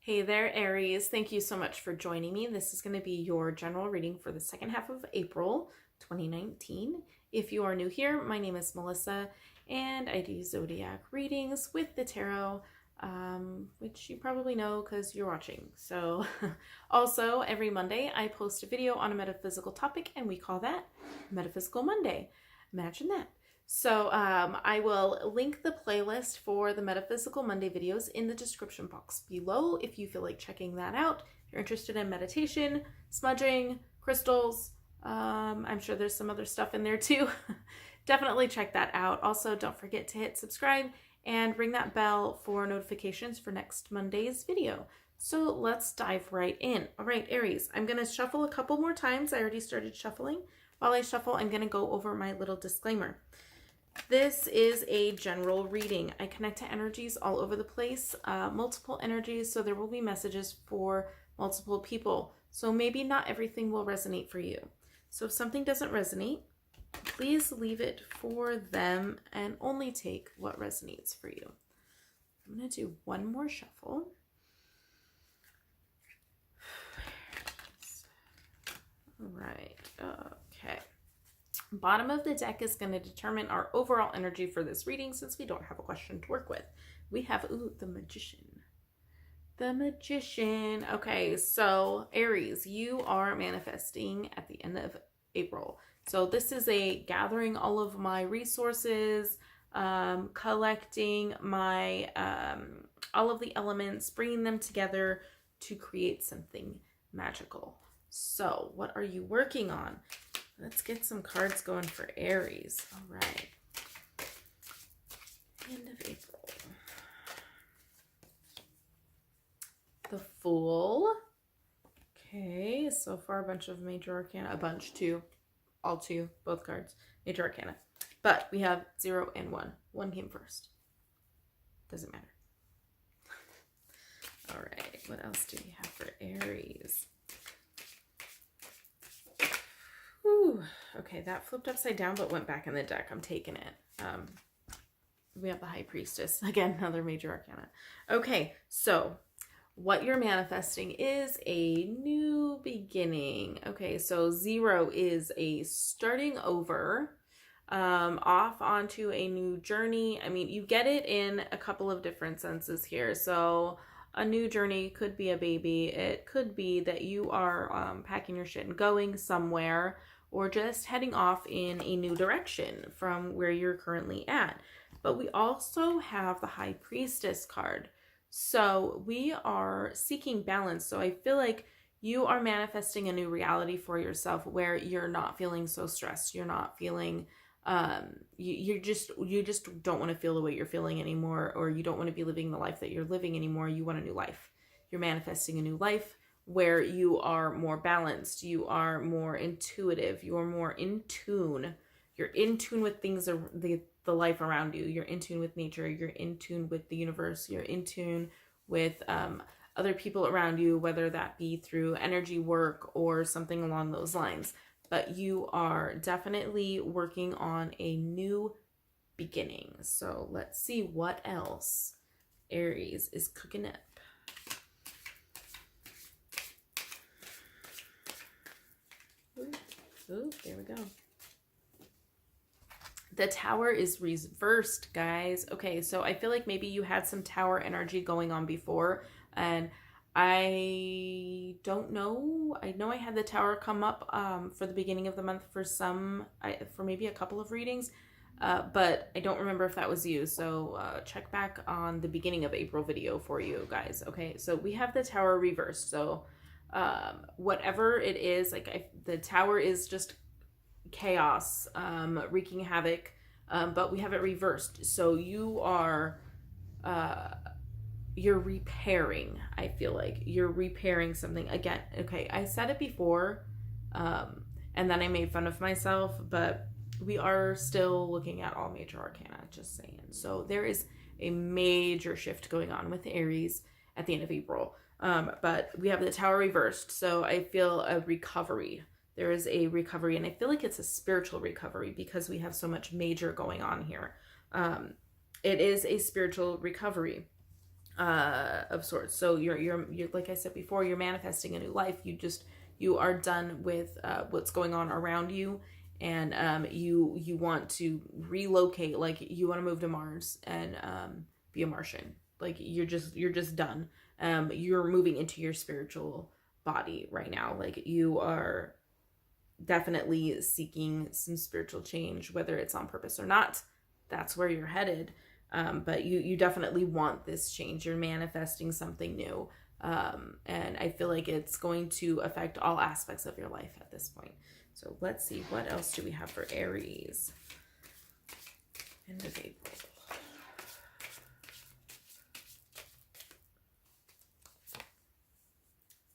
Hey there, Aries. Thank you so much for joining me. This is going to be your general reading for the second half of April 2019. If you are new here, my name is Melissa, and I do zodiac readings with the tarot, which you probably know because you're watching. So also, every Monday, I post a video on a metaphysical topic, and we call that Metaphysical Monday. Imagine that. So I will link the playlist for the Metaphysical Monday videos in the description box below if you feel like checking that out. If you're interested in meditation, smudging, crystals, I'm sure there's some other stuff in there too. Definitely check that out. Also, don't forget to hit subscribe and ring that bell for notifications for next Monday's video. So let's dive right in. All right, Aries, I'm going to shuffle a couple more times. I already started shuffling. While I shuffle, I'm going to go over my little disclaimer. This is a general reading. I connect to energies all over the place, multiple energies, so there will be messages for multiple people. So maybe not everything will resonate for you. So if something doesn't resonate, please leave it for them and only take what resonates for you. I'm going to do one more shuffle. All right. Okay. Bottom of the deck is going to determine our overall energy for this reading since we don't have a question to work with. We have, the Magician. The Magician. Okay, so Aries, you are manifesting at the end of April. So this is a gathering all of my resources, collecting my, all of the elements, bringing them together to create something magical. So what are you working on? Let's get some cards going for Aries. All right. End of April. The Fool. Okay, so far a bunch of major arcana. A bunch, two. All two, both cards. Major arcana. But we have 0 and 1. 1 came first. Doesn't matter. All right, what else do we have for Aries? Whew. Okay, that flipped upside down but went back in the deck. I'm taking it. We have the High Priestess. Again, another major arcana. Okay, so what you're manifesting is a new beginning. Okay, so 0 is a starting over, off onto a new journey. I mean, you get it in a couple of different senses here. So a new journey could be a baby. It could be that you are packing your shit and going somewhere, or just heading off in a new direction from where you're currently at. But we also have the High Priestess card. So we are seeking balance. So I feel like you are manifesting a new reality for yourself where you're not feeling so stressed. You're not feeling, you just don't want to feel the way you're feeling anymore, or you don't want to be living the life that you're living anymore. You want a new life. You're manifesting a new life where you are more balanced, you are more intuitive, you are more in tune. You're in tune with things, the life around you. You're in tune with nature. You're in tune with the universe. You're in tune with other people around you, whether that be through energy work or something along those lines. But you are definitely working on a new beginning. So let's see what else Aries is cooking up. Ooh, there we go. The Tower is reversed, guys. Okay, so I feel like maybe you had some Tower energy going on before, and I don't know. I know I had the Tower come up for the beginning of the month for for maybe a couple of readings, but I don't remember if that was you. So check back on the beginning of April video for you guys. Okay, so we have the Tower reversed. So whatever it is, like the Tower is just chaos, wreaking havoc, but we have it reversed. So you are you're repairing. I feel like you're repairing something again. Okay, I said it before, and then I made fun of myself, but we are still looking at all major arcana, just saying. So there is a major shift going on with Aries at the end of April. But we have the Tower reversed, so I feel a recovery. There is a recovery, and I feel like it's a spiritual recovery because we have so much major going on here. It is a spiritual recovery. of sorts. So you're like I said before, you're manifesting a new life. You are done with what's going on around you, and you want to relocate. Like you want to move to Mars and be a Martian. Like you're just done. You're moving into your spiritual body right now. Like you are definitely seeking some spiritual change, whether it's on purpose or not. That's where you're headed. But you definitely want this change. You're manifesting something new. And I feel like it's going to affect all aspects of your life at this point. So let's see, what else do we have for Aries? End of April.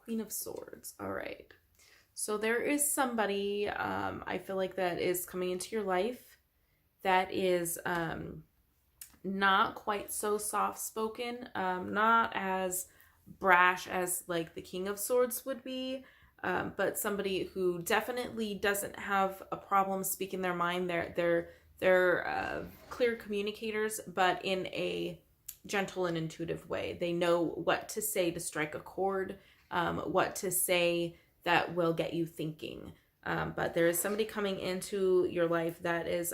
Queen of Swords. All right. So there is somebody, I feel like, that is coming into your life that is not quite so soft-spoken, not as brash as like the King of Swords would be, but somebody who definitely doesn't have a problem speaking their mind. They're clear communicators, but in a gentle and intuitive way. They know what to say to strike a chord, what to say that will get you thinking. But there is somebody coming into your life that is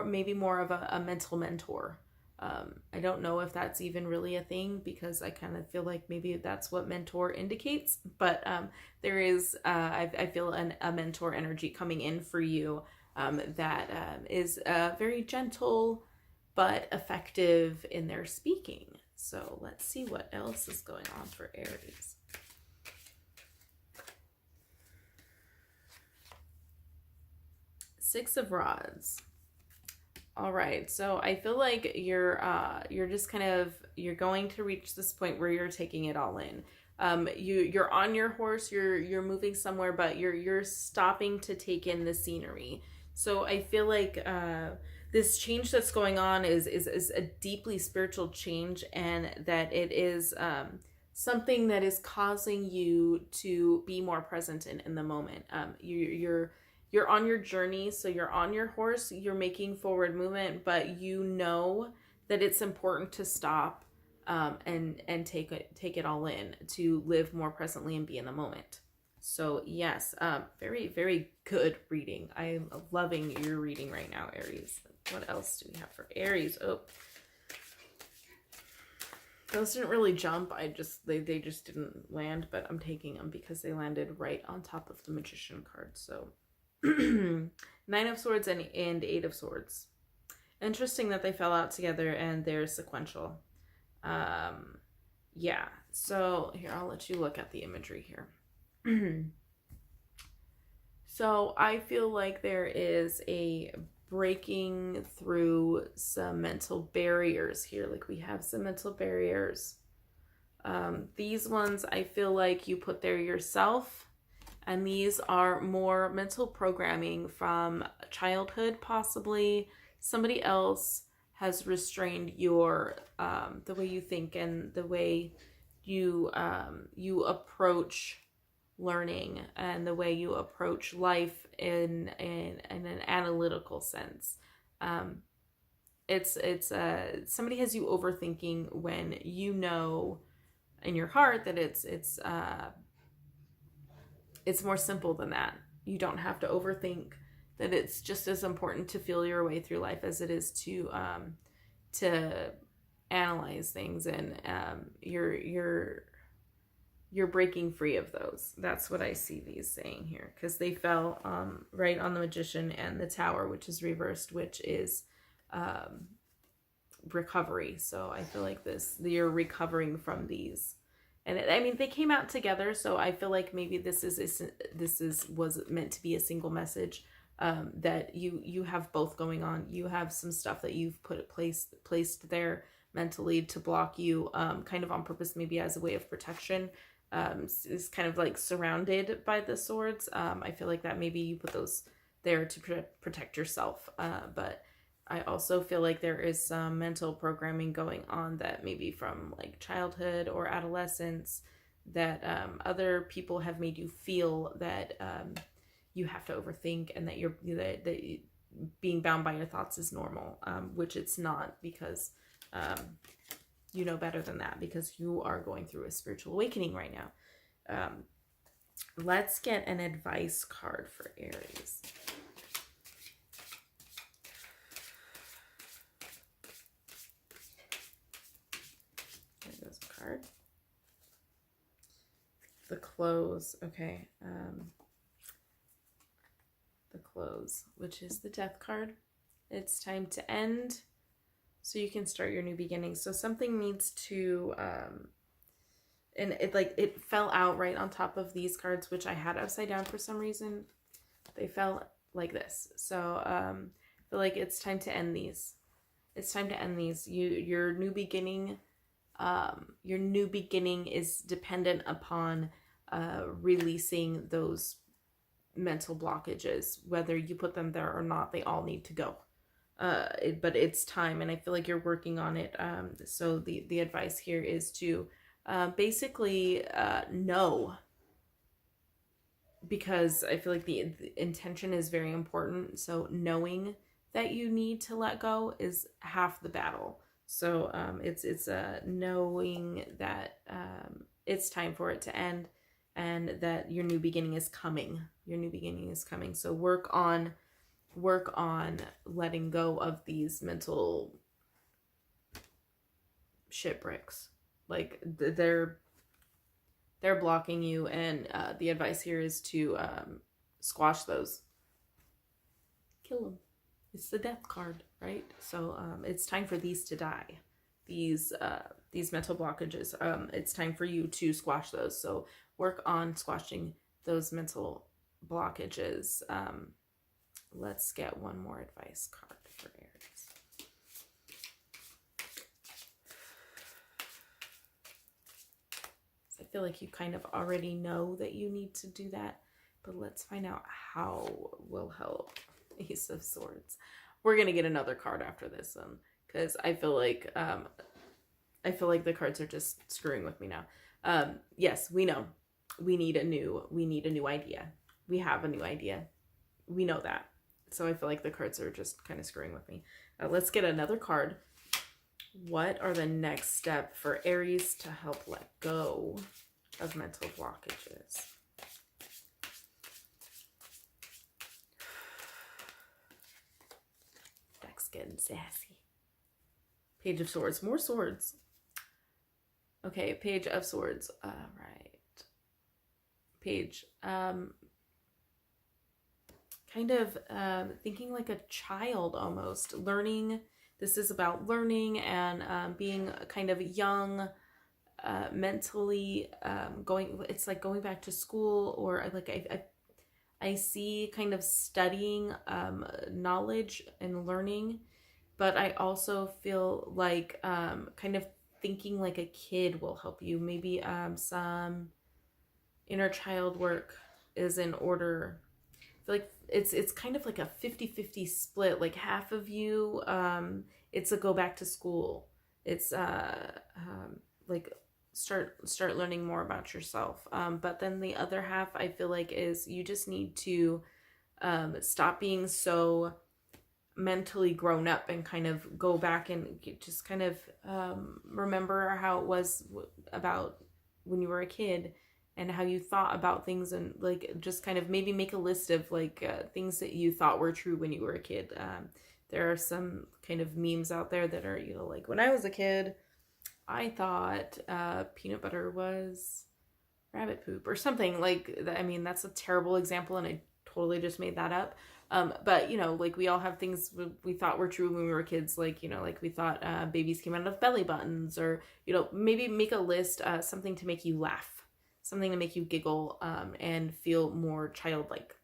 maybe more of a mental mentor. I don't know if that's even really a thing, because I kind of feel like maybe that's what mentor indicates. But there is, I feel a mentor energy coming in for you that is very gentle but effective in their speaking. So let's see what else is going on for Aries. Six of Rods. All right, so I feel like you're just kind of, you're going to reach this point where you're taking it all in. You're on your horse, you're moving somewhere, but you're stopping to take in the scenery. So I feel like this change that's going on is a deeply spiritual change, and that it is something that is causing you to be more present in the moment. You're on your journey, so you're on your horse, you're making forward movement, but you know that it's important to stop and take it all in, to live more presently and be in the moment. So yes, very, very good reading. I'm loving your reading right now, Aries. What else do we have for Aries? Oh, those didn't really jump. They just didn't land, but I'm taking them because they landed right on top of the Magician card. So Nine of Swords and Eight of Swords. Interesting that they fell out together and they're sequential. Yeah, so here, I'll let you look at the imagery here. So I feel like there is a breaking through some mental barriers here. Like we have some mental barriers. These ones I feel like you put there yourself. And these are more mental programming from childhood, possibly. Somebody else has restrained your the way you think and the way you approach learning and the way you approach life in an analytical sense. It's somebody has you overthinking when you know in your heart that it's more simple than that. You don't have to overthink, that it's just as important to feel your way through life as it is to analyze things, and you're breaking free of those. That's what I see these saying here, because they fell right on the Magician and the Tower, which is reversed, which is recovery. So I feel like you're recovering from these. And I mean, they came out together, so I feel like maybe this was meant to be a single message, that you have both going on. You have some stuff that you've placed there mentally to block you, kind of on purpose, maybe as a way of protection. Is kind of like surrounded by the swords. I feel like that maybe you put those there to protect yourself, but I also feel like there is some mental programming going on that maybe from like childhood or adolescence, that other people have made you feel that you have to overthink, and that that being bound by your thoughts is normal, which it's not, because You know better than that because you are going through a spiritual awakening right now. Let's get an advice card for Aries. There goes a card. The close. Okay. The close, which is the death card. It's time to end so you can start your new beginning. So something needs to and it fell out right on top of these cards, which I had upside down for some reason. They fell like this. So I feel like it's time to end these. It's time to end these. Your new beginning is dependent upon releasing those mental blockages. Whether you put them there or not, they all need to go. But it's time, and I feel like you're working on it. So the advice here is to basically know, because I feel like the intention is very important. So knowing that you need to let go is half the battle. So it's knowing that it's time for it to end, and that your new beginning is coming. Your new beginning is coming. So work on letting go of these mental shipwrecks. Like they're blocking you, and the advice here is to squash those. Kill them. It's the death card, right? So it's time for these to die. These mental blockages. It's time for you to squash those. So work on squashing those mental blockages. Let's get one more advice card for Aries. I feel like you kind of already know that you need to do that, but let's find out how will help. Ace of Swords. We're gonna get another card after this one because I feel like the cards are just screwing with me now. Yes, we know we need a new idea. We have a new idea. We know that. So I feel like the cards are just kind of screwing with me. Let's get another card. What are the next step for Aries to help let go of mental blockages? Deck's getting sassy. Page of Swords. More swords. Okay, Page of Swords. Right. Page. Kind of thinking like a child almost. Learning. This is about learning and being kind of young, mentally going. It's like going back to school, or like I see kind of studying knowledge and learning, but I also feel like kind of thinking like a kid will help you. Maybe some inner child work is in order. I feel like it's kind of like a 50-50 split. Like half of you, it's a go back to school. It's like start learning more about yourself. But then the other half, I feel like, is you just need to stop being so mentally grown up and kind of go back and just kind of remember how it was about when you were a kid and how you thought about things, and like just kind of maybe make a list of like things that you thought were true when you were a kid. There are some kind of memes out there that are, you know, like, when I was a kid, I thought peanut butter was rabbit poop or something like that. I mean, that's a terrible example and I totally just made that up. But, you know, like we all have things we thought were true when we were kids. Like, you know, like we thought babies came out of belly buttons, or, you know, maybe make a list, something to make you laugh, something to make you giggle and feel more childlike.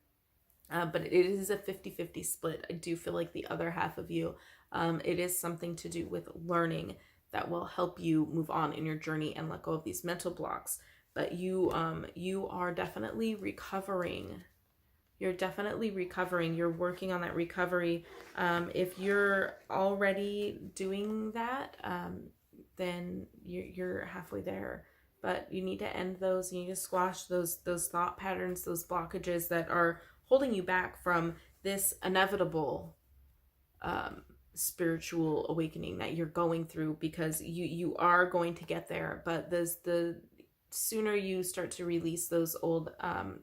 But it is a 50-50 split. I do feel like the other half of you, it is something to do with learning that will help you move on in your journey and let go of these mental blocks. But you are definitely recovering. You're definitely recovering. You're working on that recovery. If you're already doing that, then you're halfway there. But you need to end those. You need to squash those thought patterns, those blockages that are holding you back from this inevitable spiritual awakening that you're going through, because you are going to get there. But the sooner you start to release those old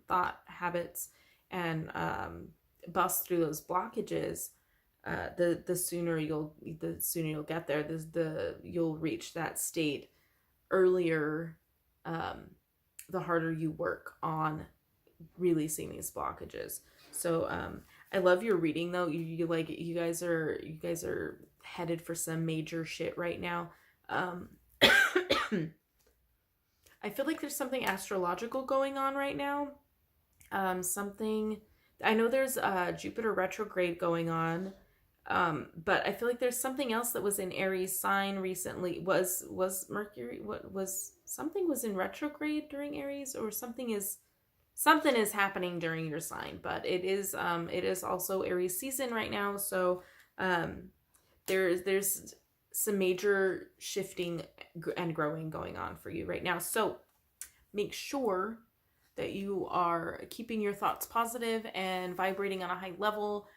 thought habits and bust through those blockages, the sooner you'll get there. You'll reach that state earlier. The harder you work on releasing these blockages. So I love your reading though. You guys are headed for some major shit right now. I feel like there's something astrological going on right now. Something, I know there's Jupiter retrograde going on. But I feel like there's something else that was in Aries sign recently. Was Mercury, something was in retrograde during Aries, or something is happening during your sign, but it is also Aries season right now. So there's some major shifting and growing going on for you right now. So make sure that you are keeping your thoughts positive and vibrating on a high level.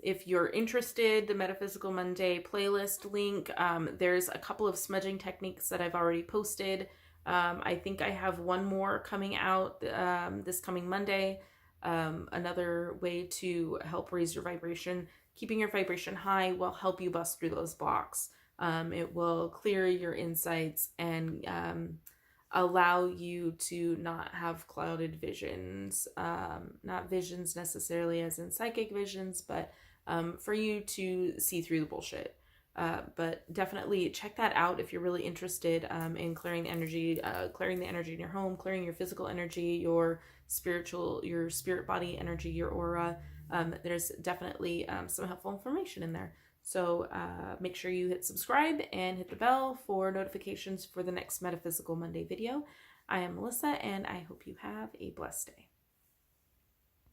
If you're interested, the Metaphysical Monday playlist link, there's a couple of smudging techniques that I've already posted. I think I have one more coming out this coming Monday. Another way to help raise your vibration. Keeping your vibration high will help you bust through those blocks. It will clear your insights and allow you to not have clouded visions, not visions necessarily as in psychic visions, but for you to see through the bullshit. But definitely check that out if you're really interested in clearing the energy in your home, clearing your physical energy, your spirit body energy, your aura. There's definitely some helpful information in there. So make sure you hit subscribe and hit the bell for notifications for the next Metaphysical Monday video. I am Melissa, and I hope you have a blessed day.